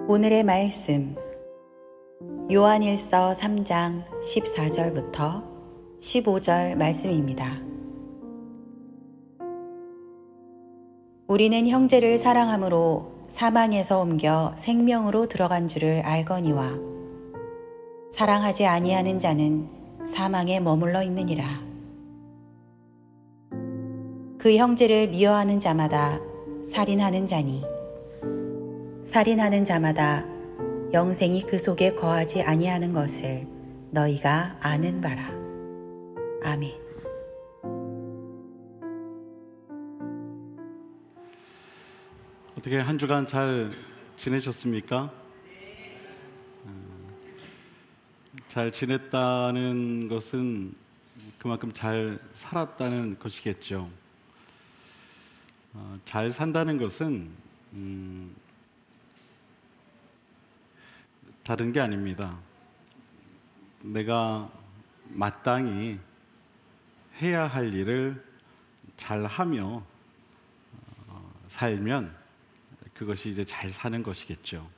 오늘의 말씀 요한일서 3장 14절부터 15절 말씀입니다. 우리는 형제를 사랑함으로 사망에서 옮겨 생명으로 들어간 줄을 알거니와 사랑하지 아니하는 자는 사망에 머물러 있느니라. 그 형제를 미워하는 자마다 살인하는 자니 살인하는 자마다 영생이 그 속에 거하지 아니하는 것을 너희가 아는 바라. 아멘. 어떻게 한 주간 잘 지내셨습니까? 잘 지냈다는 것은 그만큼 잘 살았다는 것이겠죠. 잘 산다는 것은 다른 게 아닙니다. 내가 마땅히 해야 할 일을 잘하며 살면 그것이 이제 잘 사는 것이겠죠.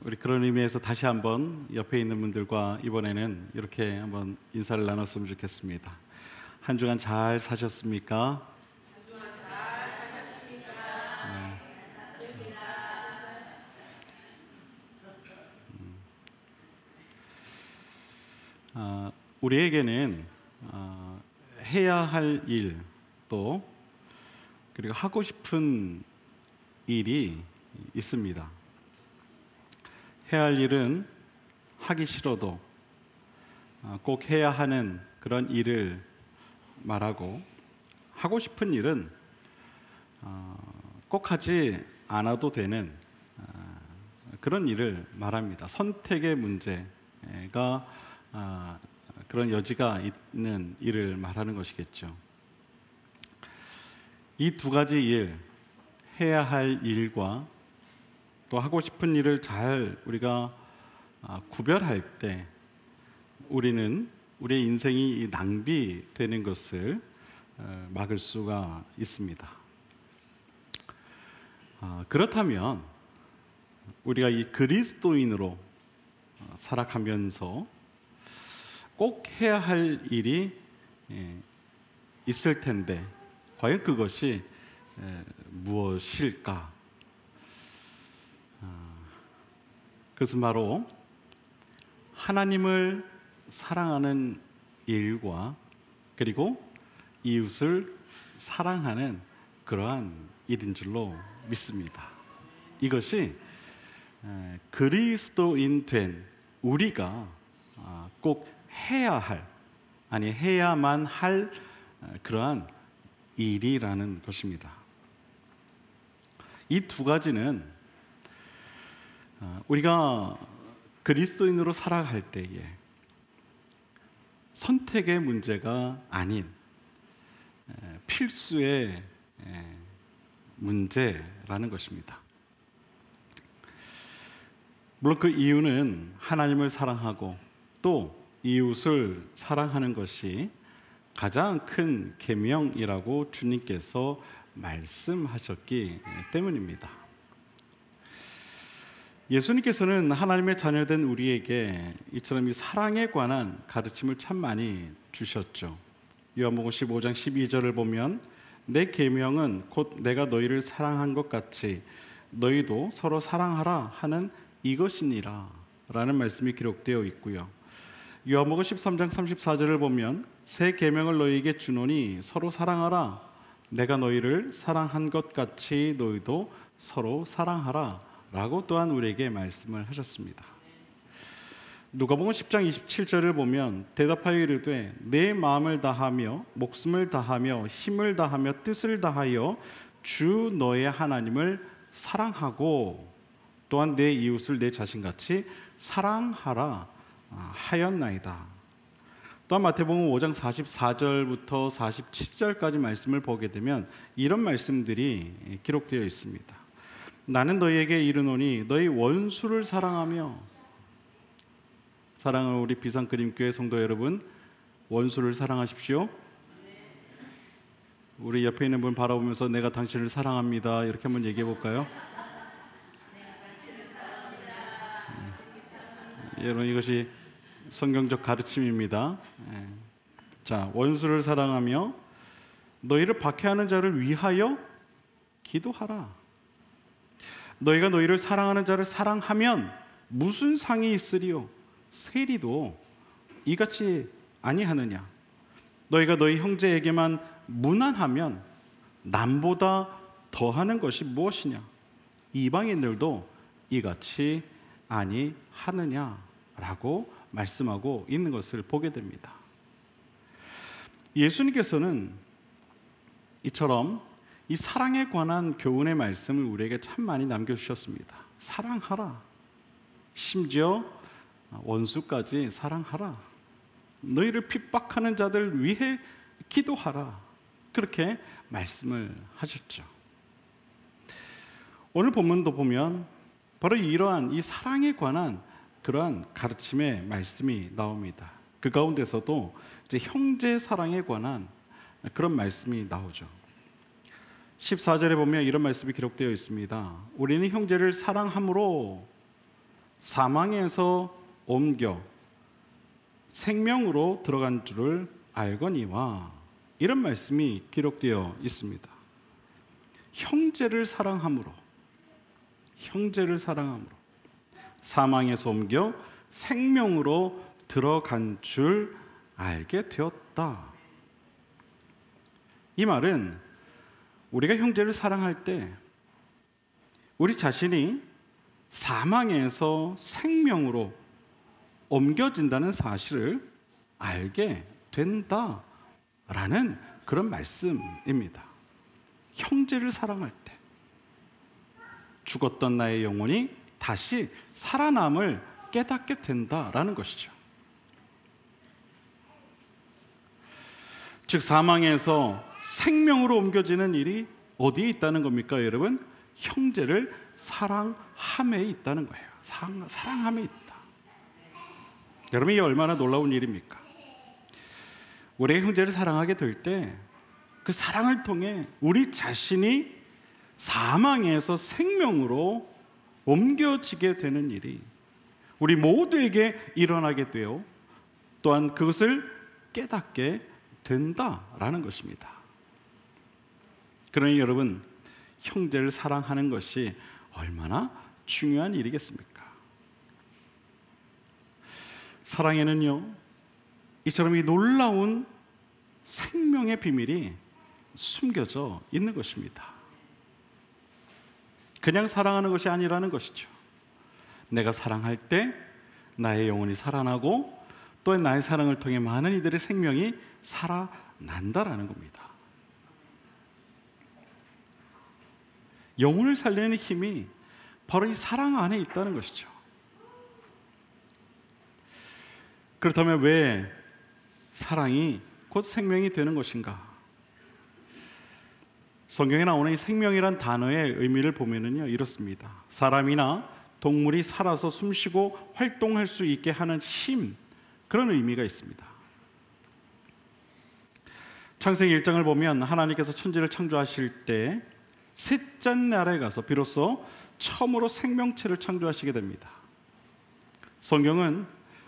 우리 그런 의미에서 다시 한번 옆에 있는 분들과 이번에는 이렇게 한번 인사를 나눴으면 좋겠습니다. 한 주간 잘 사셨습니까? 우리에게는 해야 할 일 또 그리고 하고 싶은 일이 있습니다. 해야 할 일은 하기 싫어도 꼭 해야 하는 그런 일을 말하고, 하고 싶은 일은 꼭 하지 않아도 되는 그런 일을 말합니다. 선택의 문제가 그런 여지가 있는 일을 말하는 것이겠죠. 이 두 가지 일, 해야 할 일과 또 하고 싶은 일을 잘 우리가 구별할 때 우리는 우리의 인생이 낭비되는 것을 막을 수가 있습니다. 그렇다면 우리가 이 그리스도인으로 살아가면서 꼭 해야 할 일이 있을 텐데 과연 그것이 무엇일까? 그것은 바로 하나님을 사랑하는 일과 그리고 이웃을 사랑하는 그러한 일인 줄로 믿습니다. 이것이 그리스도인 된 우리가 꼭 해야 할, 아니 해야만 할 그러한 일이라는 것입니다. 이 두 가지는 우리가 그리스도인으로 살아갈 때에 선택의 문제가 아닌 필수의 문제라는 것입니다. 물론 그 이유는 하나님을 사랑하고 또 이웃을 사랑하는 것이 가장 큰 계명이라고 주님께서 말씀하셨기 때문입니다. 예수님께서는 하나님의 자녀된 우리에게 이처럼 이 사랑에 관한 가르침을 참 많이 주셨죠. 요한복음 15장 12절을 보면 내 계명은 곧 내가 너희를 사랑한 것 같이 너희도 서로 사랑하라 하는 이것이니라 라는 말씀이 기록되어 있고요. 요한복음 13장 34절을 보면 새 계명을 너희에게 주노니 서로 사랑하라. 내가 너희를 사랑한 것 같이 너희도 서로 사랑하라 라고 또한 우리에게 말씀을 하셨습니다. 누가복음 10장 27절을 보면 대답하여 이르되 내 마음을 다하며 목숨을 다하며 힘을 다하며 뜻을 다하여 주 너의 하나님을 사랑하고 또한 내 이웃을 내 자신같이 사랑하라 하였나이다. 또한 마태복음 5장 44절부터 47절까지 말씀을 보게 되면 이런 말씀들이 기록되어 있습니다. 나는 너희에게 이르노니 너희 원수를 사랑하며, 사랑하는 우리 비상그림교회 성도 여러분, 원수를 사랑하십시오. 우리 옆에 있는 분 바라보면서 내가 당신을 사랑합니다 이렇게 한번 얘기해 볼까요? 여러분, 이것이 성경적 가르침입니다. 자, 원수를 사랑하며 너희를 박해하는 자를 위하여 기도하라. 너희가 너희를 사랑하는 자를 사랑하면 무슨 상이 있으리요? 세리도 이같이 아니하느냐? 너희가 너희 형제에게만 무난하면 남보다 더하는 것이 무엇이냐? 이방인들도 이같이 아니하느냐라고 말씀하고 있는 것을 보게 됩니다. 예수님께서는 이처럼 이 사랑에 관한 교훈의 말씀을 우리에게 참 많이 남겨주셨습니다. 사랑하라. 심지어 원수까지 사랑하라. 너희를 핍박하는 자들 위해 기도하라. 그렇게 말씀을 하셨죠. 오늘 본문도 보면 바로 이러한 이 사랑에 관한 그러한 가르침의 말씀이 나옵니다. 그 가운데서도 이제 형제 사랑에 관한 그런 말씀이 나오죠. 14절에 보면 이런 말씀이 기록되어 있습니다. 우리는 형제를 사랑함으로 사망에서 옮겨 생명으로 들어간 줄을 알거니와, 이런 말씀이 기록되어 있습니다. 형제를 사랑함으로 사망에서 옮겨 생명으로 들어간 줄 알게 되었다. 이 말은 우리가 형제를 사랑할 때 우리 자신이 사망에서 생명으로 옮겨진다는 사실을 알게 된다라는 그런 말씀입니다. 형제를 사랑할 때 죽었던 나의 영혼이 다시 살아남을 깨닫게 된다라는 것이죠. 즉 사망에서 생명으로 옮겨지는 일이 어디에 있다는 겁니까, 여러분? 형제를 사랑함에 있다는 거예요. 사랑함에 있다. 여러분, 이게 얼마나 놀라운 일입니까? 우리가 형제를 사랑하게 될 때 그 사랑을 통해 우리 자신이 사망에서 생명으로 옮겨지게 되는 일이 우리 모두에게 일어나게 되어 또한 그것을 깨닫게 된다라는 것입니다. 그러니 여러분, 형제를 사랑하는 것이 얼마나 중요한 일이겠습니까? 사랑에는요, 이처럼 이 놀라운 생명의 비밀이 숨겨져 있는 것입니다. 그냥 사랑하는 것이 아니라는 것이죠. 내가 사랑할 때 나의 영혼이 살아나고 또 나의 사랑을 통해 많은 이들의 생명이 살아난다라는 겁니다. 영혼을 살리는 힘이 바로 이 사랑 안에 있다는 것이죠. 그렇다면 왜 사랑이 곧 생명이 되는 것인가? 성경에 나오는 이 생명이란 단어의 의미를 보면은요, 이렇습니다. 사람이나 동물이 살아서 숨쉬고 활동할 수 있게 하는 힘, 그런 의미가 있습니다. 창세기 1장을 보면 하나님께서 천지를 창조하실 때 셋째 날에 가서 비로소 처음으로 생명체를 창조하시게 됩니다. 성경은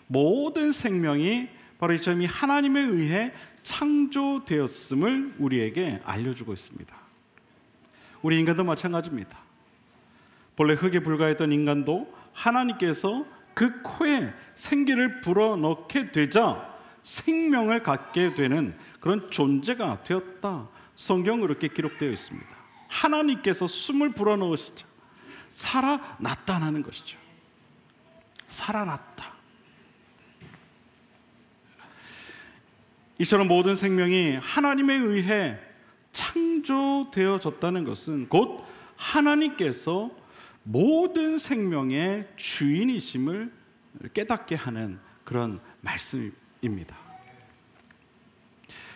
모든 생명이 바로 이처럼 하나님에 의해 창조되었음을 우리에게 알려주고 있습니다. 우리 인간도 마찬가지입니다. 본래 흙에 불과했던 인간도 하나님께서 그 코에 생기를 불어넣게 되자 생명을 갖게 되는 그런 존재가 되었다. 성경은 그렇게 기록되어 있습니다. 하나님께서 숨을 불어넣으시자 살아났다는 것이죠. 살아났다. 이처럼 모든 생명이 하나님에 의해 창조되어졌다는 것은 곧 하나님께서 모든 생명의 주인이심을 깨닫게 하는 그런 말씀입니다.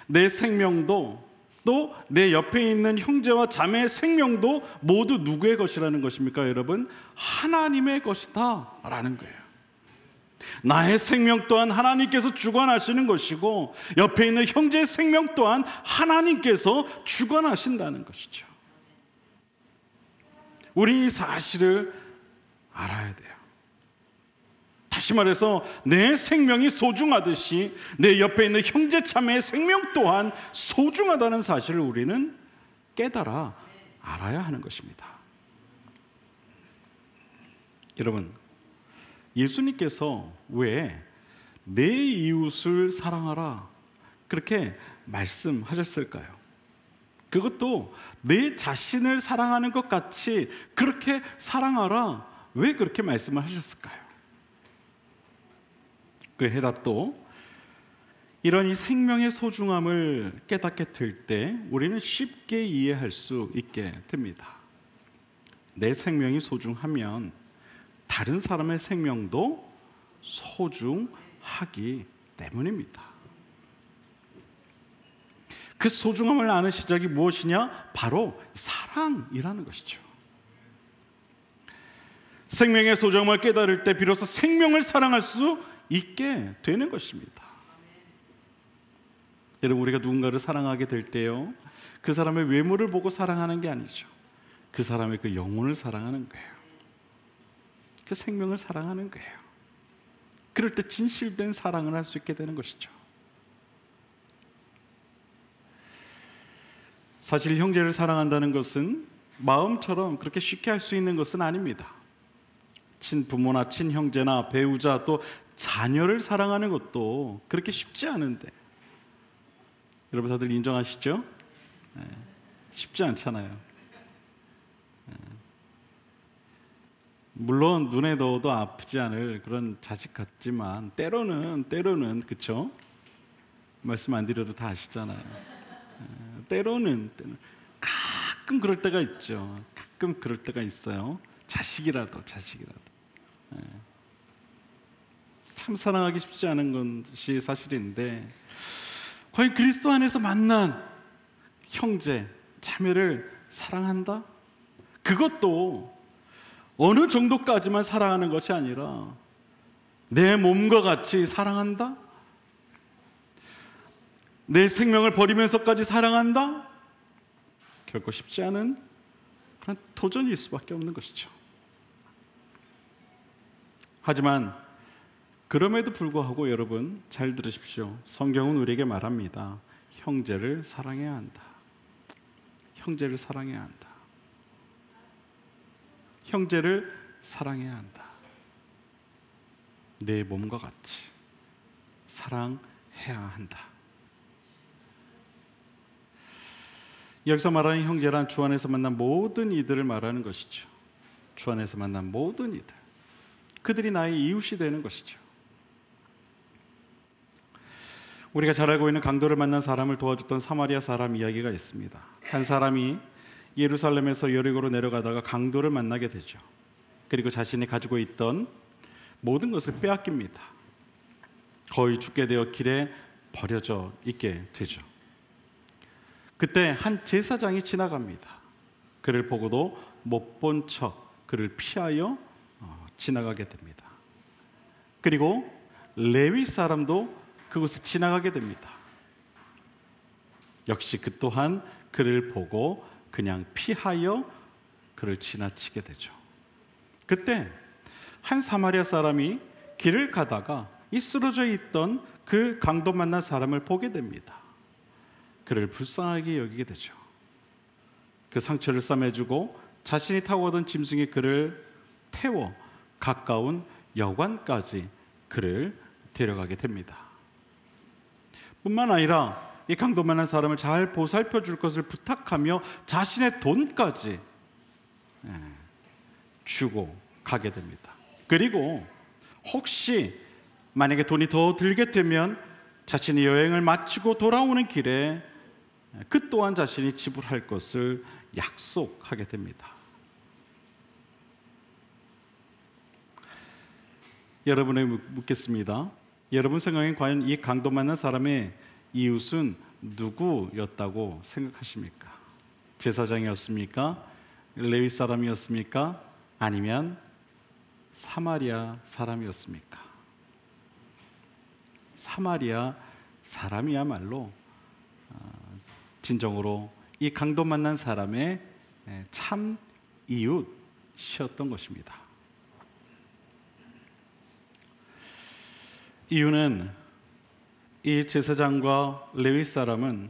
내 생명도 또 내 옆에 있는 형제와 자매의 생명도 모두 누구의 것이라는 것입니까, 여러분? 하나님의 것이다 라는 거예요. 나의 생명 또한 하나님께서 주관하시는 것이고 옆에 있는 형제의 생명 또한 하나님께서 주관하신다는 것이죠. 우리 이 사실을 알아야 돼요. 다시 말해서 내 생명이 소중하듯이 내 옆에 있는 형제 자매의 생명 또한 소중하다는 사실을 우리는 깨달아 알아야 하는 것입니다. 여러분, 예수님께서 왜 내 이웃을 사랑하라 그렇게 말씀하셨을까요? 그것도 내 자신을 사랑하는 것 같이 그렇게 사랑하라, 왜 그렇게 말씀을 하셨을까요? 그 해답도 이런 이 생명의 소중함을 깨닫게 될 때 우리는 쉽게 이해할 수 있게 됩니다. 내 생명이 소중하면 다른 사람의 생명도 소중하기 때문입니다. 그 소중함을 아는 시작이 무엇이냐? 바로 사랑이라는 것이죠. 생명의 소중함을 깨달을 때 비로소 생명을 사랑할 수 있게 되는 것입니다. 여러분, 우리가 누군가를 사랑하게 될 때요, 그 사람의 외모를 보고 사랑하는 게 아니죠. 그 사람의 그 영혼을 사랑하는 거예요. 그 생명을 사랑하는 거예요. 그럴 때 진실된 사랑을 할 수 있게 되는 것이죠. 사실 형제를 사랑한다는 것은 마음처럼 그렇게 쉽게 할 수 있는 것은 아닙니다. 친부모나 친형제나 배우자 또 자녀를 사랑하는 것도 그렇게 쉽지 않은데, 여러분 다들 인정하시죠? 쉽지 않잖아요. 물론 눈에 넣어도 아프지 않을 그런 자식 같지만 때로는 그쵸? 말씀 안 드려도 다 아시잖아요. 때로는 가끔 그럴 때가 있죠. 가끔 그럴 때가 있어요. 자식이라도 참 사랑하기 쉽지 않은 것이 사실인데, 과연 그리스도 안에서 만난 형제, 자매를 사랑한다? 그것도 어느 정도까지만 사랑하는 것이 아니라 내 몸과 같이 사랑한다? 내 생명을 버리면서까지 사랑한다? 결코 쉽지 않은 그런 도전일 수밖에 없는 것이죠. 하지만 그럼에도 불구하고 여러분 잘 들으십시오. 성경은 우리에게 말합니다. 형제를 사랑해야 한다. 형제를 사랑해야 한다. 형제를 사랑해야 한다. 내 몸과 같이 사랑해야 한다. 여기서 말하는 형제란 주 안에서 만난 모든 이들을 말하는 것이죠. 주 안에서 만난 모든 이들, 그들이 나의 이웃이 되는 것이죠. 우리가 잘 알고 있는 강도를 만난 사람을 도와줬던 사마리아 사람 이야기가 있습니다. 한 사람이 예루살렘에서 여리고로 내려가다가 강도를 만나게 되죠. 그리고 자신이 가지고 있던 모든 것을 빼앗깁니다. 거의 죽게 되어 길에 버려져 있게 되죠. 그때 한 제사장이 지나갑니다. 그를 보고도 못 본 척 그를 피하여 지나가게 됩니다. 그리고 레위 사람도 그곳을 지나가게 됩니다. 역시 그 또한 그를 보고 그냥 피하여 그를 지나치게 되죠. 그때 한 사마리아 사람이 길을 가다가 이 쓰러져 있던 그 강도 만난 사람을 보게 됩니다. 그를 불쌍하게 여기게 되죠. 그 상처를 싸매주고 자신이 타고 오던 짐승이 그를 태워 가까운 여관까지 그를 데려가게 됩니다. 뿐만 아니라 이 강도 만난 사람을 잘 보살펴 줄 것을 부탁하며 자신의 돈까지 주고 가게 됩니다. 그리고 혹시 만약에 돈이 더 들게 되면 자신이 여행을 마치고 돌아오는 길에 그 또한 자신이 지불할 것을 약속하게 됩니다. 여러분에게 묻겠습니다. 여러분 생각엔 과연 이 강도 만난 사람의 이웃은 누구였다고 생각하십니까? 제사장이었습니까? 레위 사람이었습니까? 아니면 사마리아 사람이었습니까? 사마리아 사람이야말로 진정으로 이 강도 만난 사람의 참 이웃이었던 것입니다. 이유는 이 제사장과 레위 사람은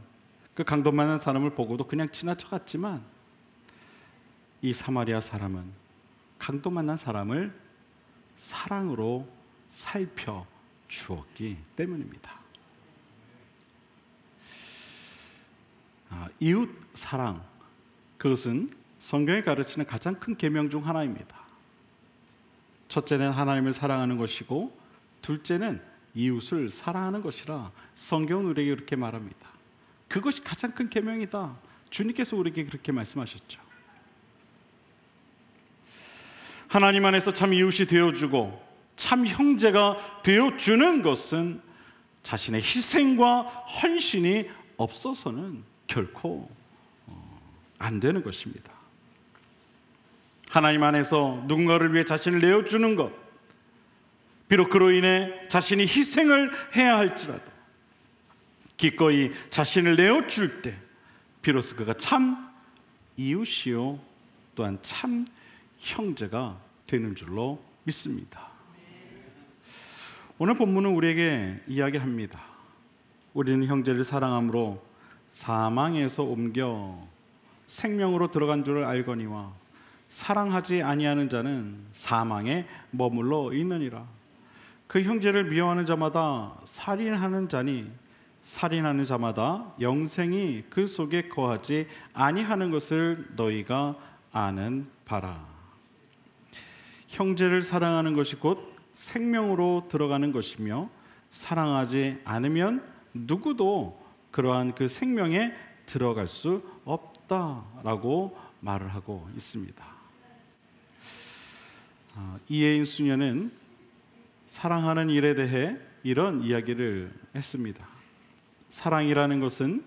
그 강도 많은 사람을 보고도 그냥 지나쳐갔지만 이 사마리아 사람은 강도 만난 사람을 사랑으로 살펴주었기 때문입니다. 이웃 사랑, 그것은 성경이 가르치는 가장 큰 계명 중 하나입니다. 첫째는 하나님을 사랑하는 것이고 둘째는 이웃을 사랑하는 것이라 성경은 우리에게 그렇게 말합니다. 그것이 가장 큰 계명이다. 주님께서 우리에게 그렇게 말씀하셨죠. 하나님 안에서 참 이웃이 되어주고 참 형제가 되어주는 것은 자신의 희생과 헌신이 없어서는 결코 안 되는 것입니다. 하나님 안에서 누군가를 위해 자신을 내어주는 것, 비록 그로 인해 자신이 희생을 해야 할지라도 기꺼이 자신을 내어줄 때 비로소 그가 참 이웃이요 또한 참 형제가 되는 줄로 믿습니다. 오늘 본문은 우리에게 이야기합니다. 우리는 형제를 사랑함으로 사망에서 옮겨 생명으로 들어간 줄을 알거니와 사랑하지 아니하는 자는 사망에 머물러 있느니라. 그 형제를 미워하는 자마다 살인하는 자니 살인하는 자마다 영생이 그 속에 거하지 아니하는 것을 너희가 아는 바라. 형제를 사랑하는 것이 곧 생명으로 들어가는 것이며 사랑하지 않으면 누구도 그러한 그 생명에 들어갈 수 없다라고 말을 하고 있습니다. 이혜인 수녀는 사랑하는 일에 대해 이런 이야기를 했습니다. 사랑이라는 것은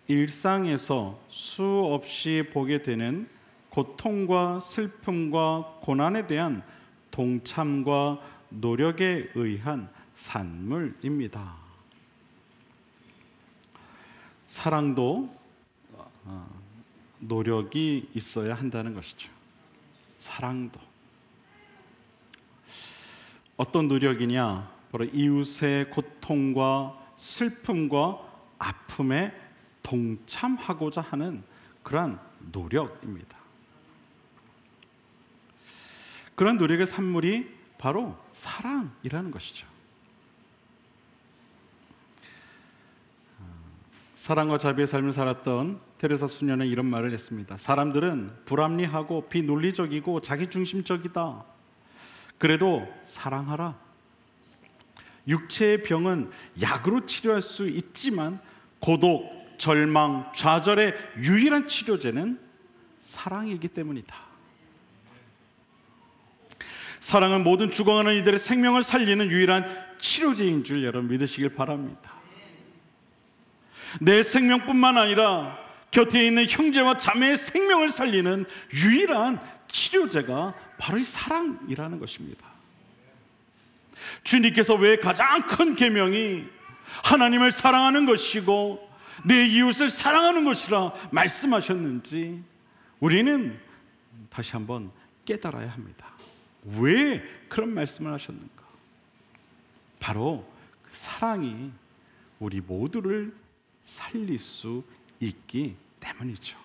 일상에서 수없이 보게 되는 고통과 슬픔과 고난에 대한 동참과 노력에 의한 산물입니다. 사랑도 노력이 있어야 한다는 것이죠. 사랑도. 어떤 노력이냐? 바로 이웃의 고통과 슬픔과 아픔에 동참하고자 하는 그러한 노력입니다. 그런 노력의 산물이 바로 사랑이라는 것이죠. 사랑과 자비의 삶을 살았던 테레사 수녀는 이런 말을 했습니다. 사람들은 불합리하고 비논리적이고 자기중심적이다. 그래도 사랑하라. 육체의 병은 약으로 치료할 수 있지만 고독, 절망, 좌절의 유일한 치료제는 사랑이기 때문이다. 사랑은 모든 죽어가는 이들의 생명을 살리는 유일한 치료제인 줄 여러분 믿으시길 바랍니다. 내 생명뿐만 아니라 곁에 있는 형제와 자매의 생명을 살리는 유일한 치료제가 바로 이 사랑이라는 것입니다. 주님께서 왜 가장 큰 계명이 하나님을 사랑하는 것이고 내 이웃을 사랑하는 것이라 말씀하셨는지 우리는 다시 한번 깨달아야 합니다. 왜 그런 말씀을 하셨는가? 바로 그 사랑이 우리 모두를 살릴 수 있기 때문이죠.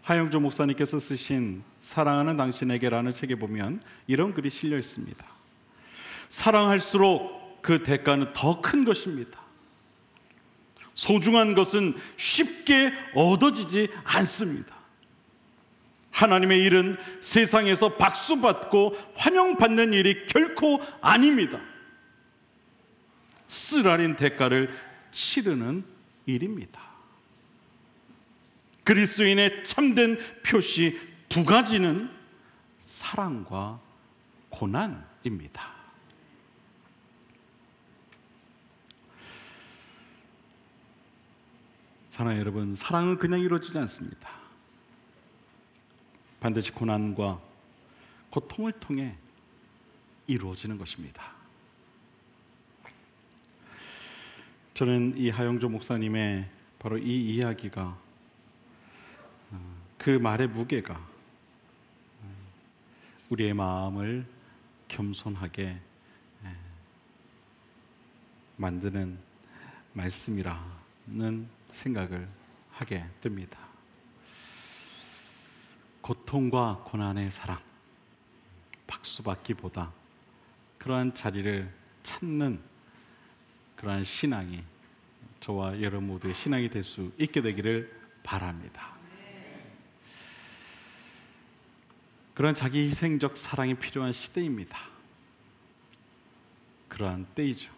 하영조 목사님께서 쓰신 사랑하는 당신에게라는 책에 보면 이런 글이 실려 있습니다. 사랑할수록 그 대가는 더 큰 것입니다. 소중한 것은 쉽게 얻어지지 않습니다. 하나님의 일은 세상에서 박수받고 환영받는 일이 결코 아닙니다. 쓰라린 대가를 치르는 일입니다. 그리스도인의 참된 표시 두 가지는 사랑과 고난입니다. 사랑하는 여러분, 사랑은 그냥 이루어지지 않습니다. 반드시 고난과 고통을 통해 이루어지는 것입니다. 저는 이 하영조 목사님의 바로 이 이야기가 그 말의 무게가 우리의 마음을 겸손하게 만드는 말씀이라는 생각을 하게 됩니다. 고통과 고난의 사랑, 박수받기보다 그러한 자리를 찾는 그러한 신앙이 저와 여러분 모두의 신앙이 될 수 있게 되기를 바랍니다. 그런 자기 희생적 사랑이 필요한 시대입니다. 그러한 때이죠.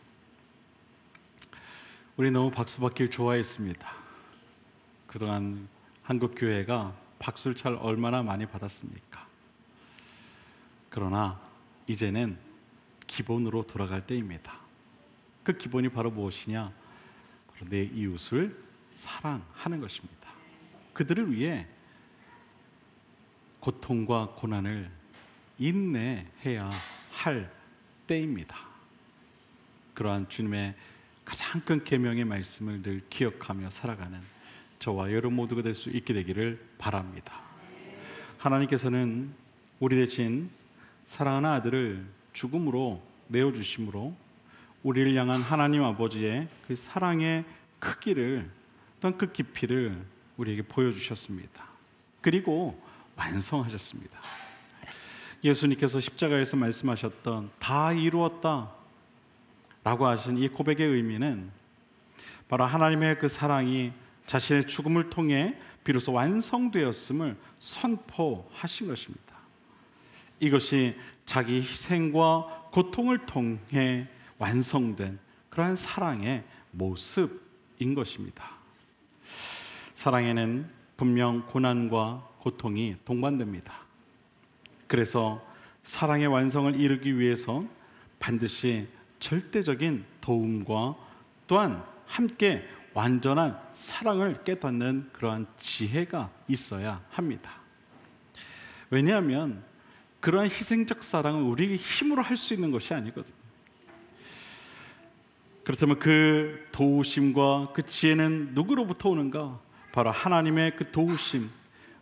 우리 너무 박수받기를 좋아했습니다. 그동안 한국교회가 박수를 잘 얼마나 많이 받았습니까? 그러나 이제는 기본으로 돌아갈 때입니다. 그 기본이 바로 무엇이냐? 바로 내 이웃을 사랑하는 것입니다. 그들을 위해 고통과 고난을 인내해야 할 때입니다. 그러한 주님의 가장 큰 계명의 말씀을 늘 기억하며 살아가는 저와 여러분 모두가 될 수 있게 되기를 바랍니다. 하나님께서는 우리 대신 사랑하는 아들을 죽음으로 내어주심으로 우리를 향한 하나님 아버지의 그 사랑의 크기를 또한 그 깊이를 우리에게 보여주셨습니다. 그리고 완성하셨습니다. 예수님께서 십자가에서 말씀하셨던 다 이루었다 라고 하신 이 고백의 의미는 바로 하나님의 그 사랑이 자신의 죽음을 통해 비로소 완성되었음을 선포하신 것입니다. 이것이 자기 희생과 고통을 통해 완성된 그러한 사랑의 모습인 것입니다. 사랑에는 분명 고난과 고통이 동반됩니다. 그래서 사랑의 완성을 이루기 위해서 반드시 절대적인 도움과 또한 함께 완전한 사랑을 깨닫는 그러한 지혜가 있어야 합니다. 왜냐하면 그러한 희생적 사랑은 우리의 힘으로 할 수 있는 것이 아니거든요. 그렇다면 그 도우심과 그 지혜는 누구로부터 오는가? 바로 하나님의 그 도우심,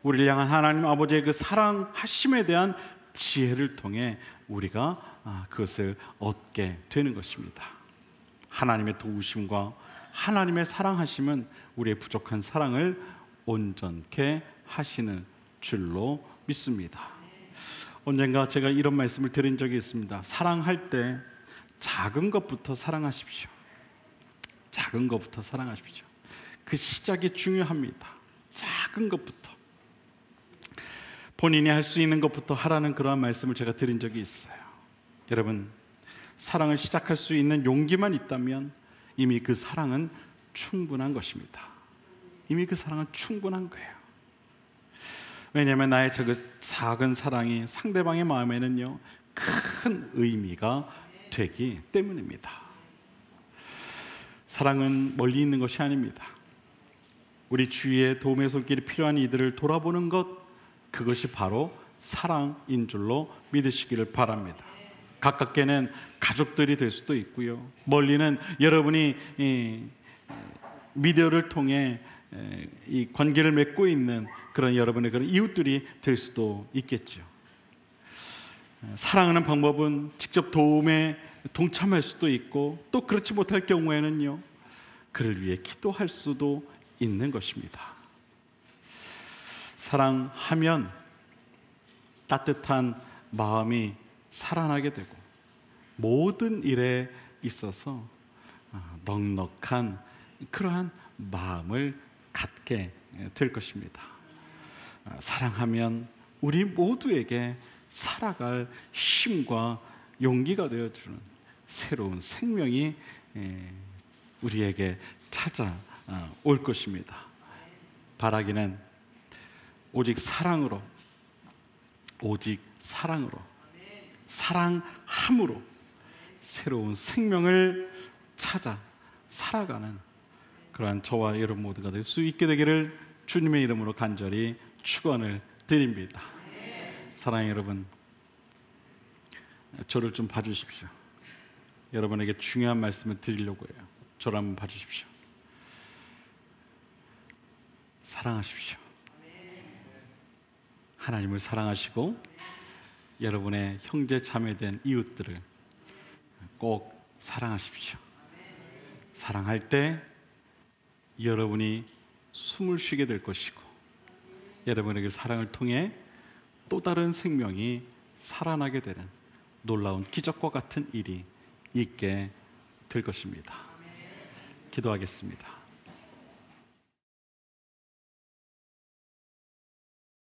우리를 향한 하나님 아버지의 그 사랑하심에 대한 지혜를 통해 우리가 그것을 얻게 되는 것입니다. 하나님의 도우심과 하나님의 사랑하심은 우리의 부족한 사랑을 온전케 하시는 줄로 믿습니다. 언젠가 제가 이런 말씀을 드린 적이 있습니다. 사랑할 때 작은 것부터 사랑하십시오. 작은 것부터 사랑하십시오. 그 시작이 중요합니다. 작은 것부터. 본인이 할 수 있는 것부터 하라는 그러한 말씀을 제가 드린 적이 있어요. 여러분, 사랑을 시작할 수 있는 용기만 있다면 이미 그 사랑은 충분한 것입니다. 이미 그 사랑은 충분한 거예요. 왜냐하면 나의 작은 사랑이 상대방의 마음에는요 큰 의미가 되기 때문입니다. 사랑은 멀리 있는 것이 아닙니다. 우리 주위에 도움의 손길이 필요한 이들을 돌아보는 것, 그것이 바로 사랑인 줄로 믿으시기를 바랍니다. 가깝게는 가족들이 될 수도 있고요, 멀리는 여러분이 미디어를 통해 이 관계를 맺고 있는 그런 여러분의 그런 이웃들이 될 수도 있겠죠. 사랑하는 방법은 직접 도움에 동참할 수도 있고, 또 그렇지 못할 경우에는요 그를 위해 기도할 수도 있는 것입니다. 사랑하면 따뜻한 마음이 살아나게 되고 모든 일에 있어서 넉넉한 그러한 마음을 갖게 될 것입니다. 사랑하면 우리 모두에게 살아갈 힘과 용기가 되어주는 새로운 생명이 우리에게 찾아올 것입니다. 바라기는 오직 사랑으로, 오직 사랑으로, 사랑함으로 새로운 생명을 찾아 살아가는 그러한 저와 여러분 모두가 될 수 있게 되기를 주님의 이름으로 간절히 축원을 드립니다. 사랑하는 여러분, 저를 좀 봐주십시오. 여러분에게 중요한 말씀을 드리려고 해요. 저를 한번 봐주십시오. 사랑하십시오. 하나님을 사랑하시고 여러분의 형제 자매된 이웃들을 꼭 사랑하십시오. 사랑할 때 여러분이 숨을 쉬게 될 것이고, 여러분에게 사랑을 통해 또 다른 생명이 살아나게 되는 놀라운 기적과 같은 일이 있게 될 것입니다. 기도하겠습니다.